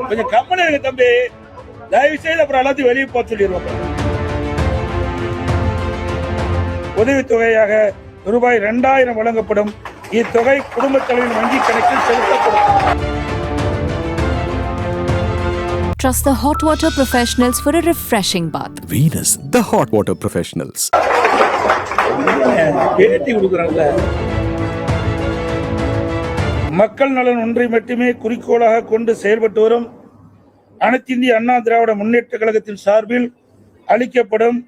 கொஞ்சம் கம்மன் இருங்க தம்பி. தயவு செய்து அப்புறம் எல்லாத்தையும் வெளியே போக சொல்லிடுவோம். உதவித்தொகையாக ரூபாய் 2000 வழங்கப்படும். இத்தொகை குடும்பத் தலைவரின் வங்கி கணக்கில் செலுத்தப்படும். Trust the hot water professionals for a refreshing bath. Venus, the hot water professionals. பேட்டி கொடுக்குறாங்கல்ல. மக்கள் நலன் ஒன்றை மட்டுமே குறிக்கோளாக கொண்டு செயல்பட்டு வரும் அனைத்து இந்திய அண்ணா திராவிட முன்னேற்ற கழகத்தின் சார்பில் அளிக்கப்படும்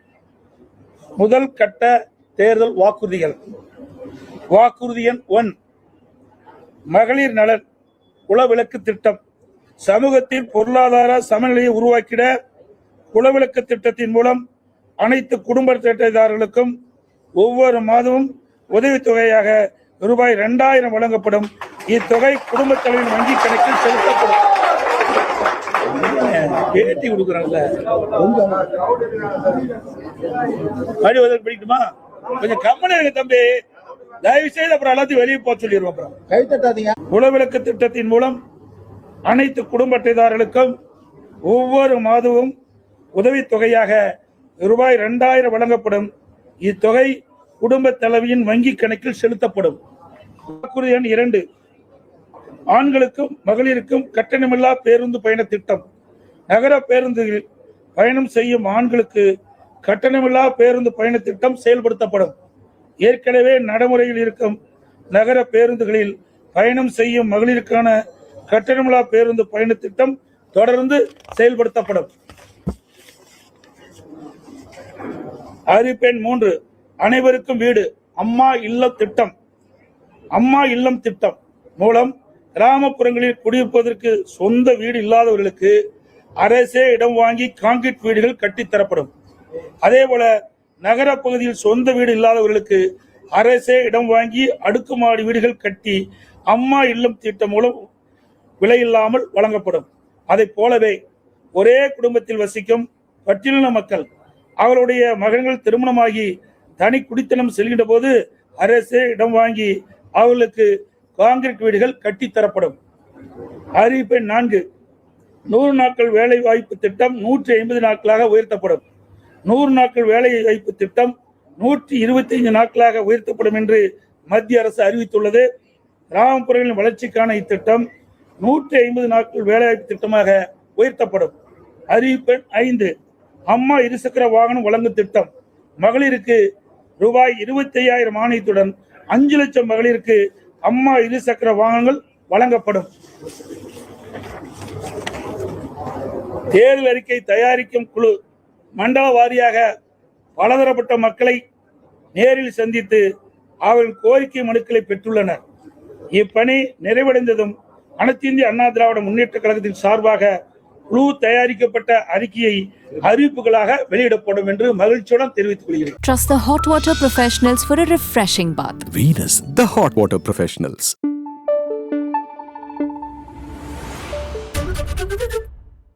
முதல் கட்ட தேர்தல் வாக்குறுதிகள். வாக்குறுதி எண் 1, மகளிர் நலன் குலவிளக்கு திட்டம். சமூகத்தில் பொருளாதார சமநிலையை உருவாக்கிட குலவிளக்கு திட்டத்தின் மூலம் அனைத்து குடும்ப அட்டைதாரர்களுக்கும் ஒவ்வொரு மாதமும் உதவித்தொகையாக ரூபாய் 2000 வழங்கப்படும். இத்தொகை குடும்பத் தலைவரின் வங்கி கணக்கில் செலுத்தப்படும். பேட்டி கொடுக்குறாங்கல்ல. படிக்கட்டுமா? கொஞ்சம் கம்மன் இருங்க தம்பி. தயவு செய்து அப்புறம் எல்லாத்தையும் வெளியே போக சொல்லிடுவோம். அப்புறம் கை தட்டாதீங்க. குலவிளக்கு திட்டத்தின் மூலம் அனைத்து குடும்ப அட்டைதாரர்களுக்கும் ஒவ்வொரு மாதமும் உதவித்தொகையாக ரூபாய் 2000 வழங்கப்படும். இத்தொகை குடும்ப தலைவியின் வங்கி கணக்கில் செலுத்தப்படும். வாக்குறுதி எண் 2, ஆண்களுக்கும் மகளிருக்கும் கட்டணமில்லா பேருந்து பயண திட்டம். நகர பேருந்துகளில் பயணம் செய்யும் ஆண்களுக்கு கட்டணமில்லா பேருந்து பயண திட்டம் செயல்படுத்தப்படும். ஏற்கனவே நடைமுறையில் இருக்கும் நகர பேருந்துகளில் பயணம் செய்யும் மகளிருக்கான கட்டணமில்லா பேருந்து பயண திட்டம் தொடர்ந்து செயல்படுத்தப்படும். அறிவிப்பு எண் 3, அனைவருக்கும் வீடு அம்மா இல்லம் திட்டம். அம்மா இல்லம் திட்டம் மூலம் கிராமப்புறங்களில் குடியிருப்பதற்கு சொந்த வீடு இல்லாதவர்களுக்கு அரசே இடம் வாங்கி கான்கிரீட் வீடுகள் கட்டித்தரப்படும். அதே போல நகர பகுதியில் சொந்த வீடு இல்லாதவர்களுக்கு அரசே இடம் வாங்கி அடுக்குமாடி வீடுகள் கட்டி அம்மா இல்லம் திட்டம் மூலம் விலையில்லாமல் வழங்கப்படும். அதை போலவே ஒரே குடும்பத்தில் வசிக்கும் பட்டியலின மக்கள் அவருடைய மகன்கள் திருமணமாகி தனி குடித்தனம் செல்கின்ற போது அரசே இடம் வாங்கி அவர்களுக்கு கான்கிரீட் வீடுகள் கட்டித்தரப்படும். அறிவிப்பு 4, 100 நாட்கள் வேலை வாய்ப்பு திட்டம் 150 நாட்களாக உயர்த்தப்படும். 100 நாட்கள் வேலை வாய்ப்பு திட்டம் 125 நாட்களாக உயர்த்தப்படும் என்று மத்திய அரசு அறிவித்துள்ளது. கிராமப்புறங்களின் வளர்ச்சிக்கான இத்திட்டம் 150 நாட்கள் வேலைவாய்ப்பு திட்டமாக உயர்த்தப்படும். அறிவிப்பு 5, அம்மா இருசக்கர வாகனம் வழங்கும் திட்டம். மகளிருக்கு ரூபாய் 25,000 மானியத்துடன் 5 லட்சம் மகளிருக்கு அம்மா இருசக்கர வாகனங்கள் வழங்கப்படும். தேர்தல் அறிக்கை தயாரிக்கும் குழு மண்டல வாரியாக பலதரப்பட்ட மக்களை நேரில் சந்தித்து அவர்கள் கோரிக்கை மனுக்களை பெற்றுள்ளனர். இப்பணி நிறைவடைந்ததும் அனைத்து இந்திய அண்ணா திராவிட முன்னேற்ற கழகத்தின் சார்பாக குழு தயாரிக்கப்பட்ட அறிக்கையை அறிவிப்புகளாக வெளியிடப்படும் என்று மகிழ்ச்சியுடன் தெரிவித்துக் கொள்கிறேன். Trust the hot water professionals for a refreshing bath. Venus, the hot water professionals.